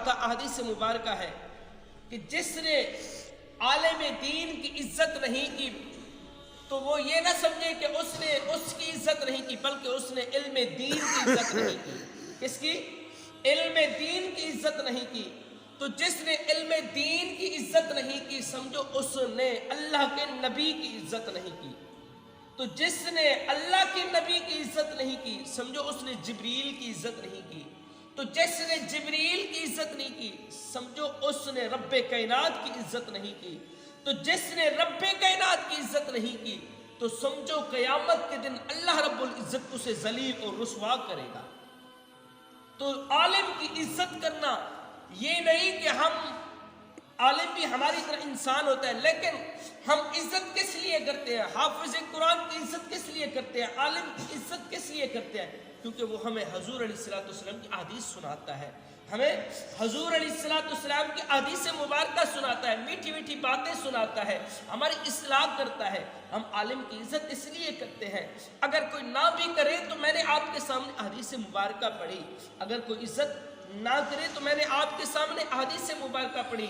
تھا، احادیث مبارکہ ہے کہ جس نے عالم دین کی عزت نہیں کی تو وہ یہ نہ سمجھے کہ اس نے اس کی عزت نہیں کی، بلکہ اس نے علم دین کی عزت نہیں کی۔ کس کی؟ علم دین کی عزت نہیں کی۔ تو جس نے علم دین کی عزت نہیں کی، سمجھو اس نے اللہ کے نبی کی عزت نہیں کی۔ تو جس نے اللہ کے نبی کی عزت نہیں کی، سمجھو اس نے جبریل کی عزت نہیں کی۔ تو جس نے جبریل کی عزت نہیں کی، سمجھو اس نے رب کائنات کی عزت نہیں کی۔ تو جس نے رب کائنات کی عزت نہیں کی، تو سمجھو قیامت کے دن اللہ رب العزت اسے ذلیل اور رسوا کرے گا۔ تو عالم کی عزت کرنا یہ نہیں کہ ہم عالم بھی ہماری طرح انسان ہوتا ہے، لیکن ہم عزت کس لیے کرتے ہیں؟ حافظ قرآن کی عزت کس لیے کرتے ہیں؟ عالم کی عزت کس لیے کرتے ہیں؟ کیونکہ وہ ہمیں حضور علیہ السلام کی احادیث سناتا ہے، ہمیں حضور علیہ السلام کی احادیث مبارکہ سناتا ہے، میٹھی میٹھی باتیں سناتا ہے، ہماری اصلاح کرتا ہے۔ ہم عالم کی عزت اس لیے کرتے ہیں۔ اگر کوئی نہ بھی کرے تو میں نے آپ کے سامنے احادیث مبارکہ پڑھی، اگر کوئی عزت نہ کرے تو میں نے آپ کے سامنے احادیث مبارکہ پڑھی۔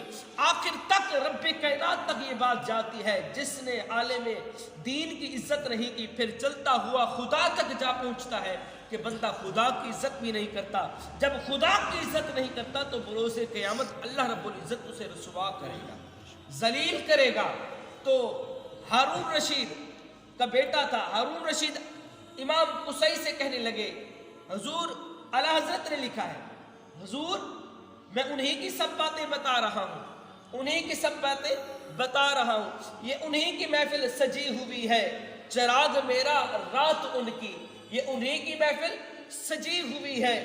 آخر تک رب کائنات تک یہ بات جاتی ہے، جس نے عالم دین کی عزت نہیں کی پھر چلتا ہوا خدا تک جا پہنچتا ہے کہ بندہ خدا کی عزت بھی نہیں کرتا۔ جب خدا کی عزت نہیں کرتا تو بروز قیامت اللہ رب العزت اسے رسوا کرے گا، ذلیل کرے گا۔ تو ہارون رشید کا بیٹا تھا، ہارون رشید امام قصی سے کہنے لگے، حضور اعلیٰ حضرت نے لکھا ہے، حضور میں انہی کی سب باتیں بتا رہا ہوں، انہی کی سب باتیں بتا رہا ہوں، یہ انہی کی محفل سجی ہوئی ہے، چراغ میرا رات ان کی، یہ انہی کی محفل سجی ہوئی ہے،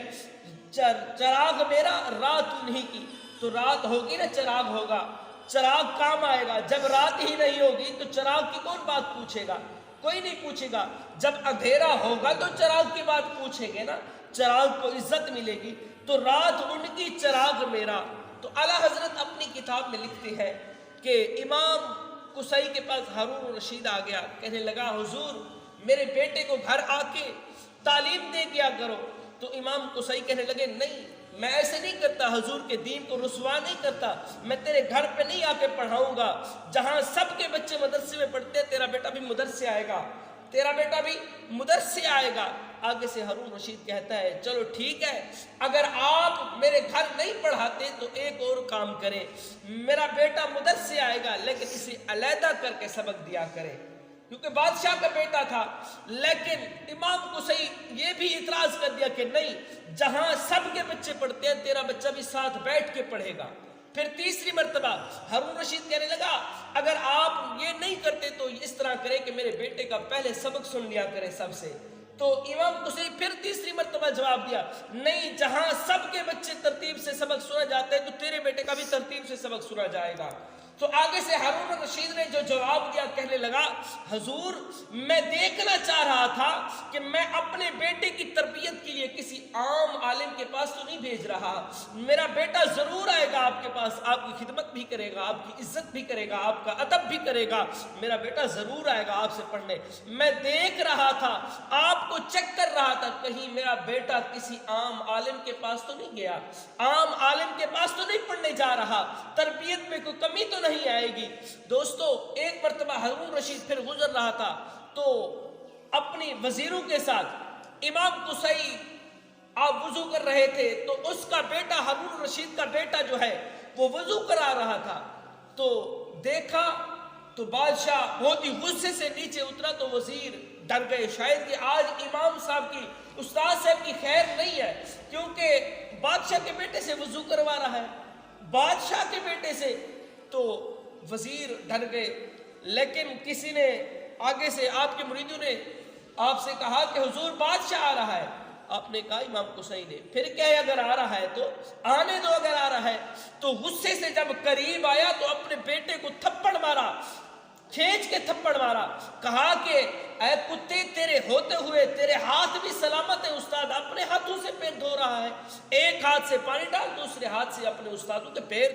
چراغ میرا رات انہی کی۔ تو رات ہوگی نا چراغ ہوگا، چراغ کام آئے گا۔ جب رات ہی نہیں ہوگی تو چراغ کی کون بات پوچھے گا؟ کوئی نہیں پوچھے گا۔ جب اندھیرا ہوگا تو چراغ کی بات پوچھیں گے نا، چراغ کو عزت ملے گی۔ تو رات ان کی چراغ میرا۔ تو اعلیٰ حضرت اپنی کتاب میں لکھتے ہیں کہ امام قصی کے پاس ہارون رشید آ گیا، کہنے لگا حضور میرے بیٹے کو گھر آ کے تعلیم دے گیا کرو۔ تو امام قصی کہنے لگے نہیں، میں ایسے نہیں کرتا، حضور کے دین کو رسوا نہیں کرتا، میں تیرے گھر پہ نہیں آ کے پڑھاؤں گا، جہاں سب کے بچے مدرسے میں پڑھتے ہیں تیرا بیٹا بھی مدرسے آئے گا، تیرا بیٹا بھی مدرسے آئے گا۔ آگے سے ہارون رشید کہتا ہے چلو ٹھیک ہے، اگر آپ میرے گھر نہیں پڑھاتے تو ایک اور کام کریں، میرا بیٹا مدرسے آئے گا لیکن اسے علیحدہ کر کے سبق دیا کرے، کیونکہ بادشاہ کا بیٹا تھا۔ لیکن امام قصی یہ بھی اعتراض کر دیا کہ نہیں، جہاں سب کے بچے پڑھتے ہیں تیرا بچہ بھی ساتھ بیٹھ کے پڑھے گا۔ پھر تیسری مرتبہ ہارون رشید کہنے لگا اگر آپ یہ نہیں کرتے تو اس طرح کرے کہ میرے بیٹے کا پہلے سبق سن لیا کرے سب سے۔ تو امام قصی پھر تیسری مرتبہ جواب دیا نہیں، جہاں سب کے بچے ترتیب سے سبق سنا جاتے ہیں تو تیرے بیٹے کا بھی ترتیب سے سبق سنا جائے گا۔ تو آگے سے ہارون رشید نے جو جواب دیا کہنے لگا حضور میں دیکھنا چاہ رہا تھا کہ میں اپنے بیٹے کی تربیت کے لیے کسی عام عالم کے پاس تو نہیں بھیج رہا، میرا بیٹا ضرور آئے گا آپ کے پاس، آپ کی خدمت بھی کرے گا، آپ کی عزت بھی کرے گا، آپ کا ادب بھی کرے گا، میرا بیٹا ضرور آئے گا آپ سے پڑھنے۔ میں دیکھ رہا تھا، آپ کو چیک کر رہا تھا کہیں میرا بیٹا کسی عام عالم کے پاس تو نہیں گیا، عام عالم کے پاس تو نہیں پڑھنے جا رہا، تربیت میں کوئی کمی تو نہیں آئے گی۔ دوستو ایک مرتبہ ہارون رشید پھر گزر رہا تھا تو اپنی وزیروں کے ساتھ امام قصی آپ وضو کر رہے تھے، تو اس کا بیٹا ہارون رشید کا بیٹا جو ہے وہ وضو کرا رہا تھا، تو دیکھا تو بادشاہ بہت ہی غصے سے نیچے اترا، تو وزیر ڈر گئے شاید کہ آج امام صاحب کی، استاد صاحب کی خیر نہیں ہے، کیونکہ بادشاہ کے بیٹے سے وضو کروا رہا ہے، بادشاہ کے بیٹے سے۔ تو وزیر ڈر گئے، لیکن کسی نے آگے سے آپ کے مریدوں نے آپ سے کہا کہ حضور بادشاہ آ رہا ہے۔ آپ نے کہا امام قصی نے پھر کیا ہے، اگر آ رہا ہے تو آنے دو، اگر آ رہا ہے تو غصے سے جب قریب آیا تو اپنے بیٹے کو تھپڑ مارا، کھینچ کے تھپڑ مارا، کہا کہ اے کتے تیرے ہوتے ہوئے تیرے ہاتھ بھی سلامت ہے، استاد اپنے ہاتھوں سے پیر دھو رہا ہے، ایک ہاتھ سے پانی ڈال دوسرے ہاتھ سے اپنے استادوں کے پیر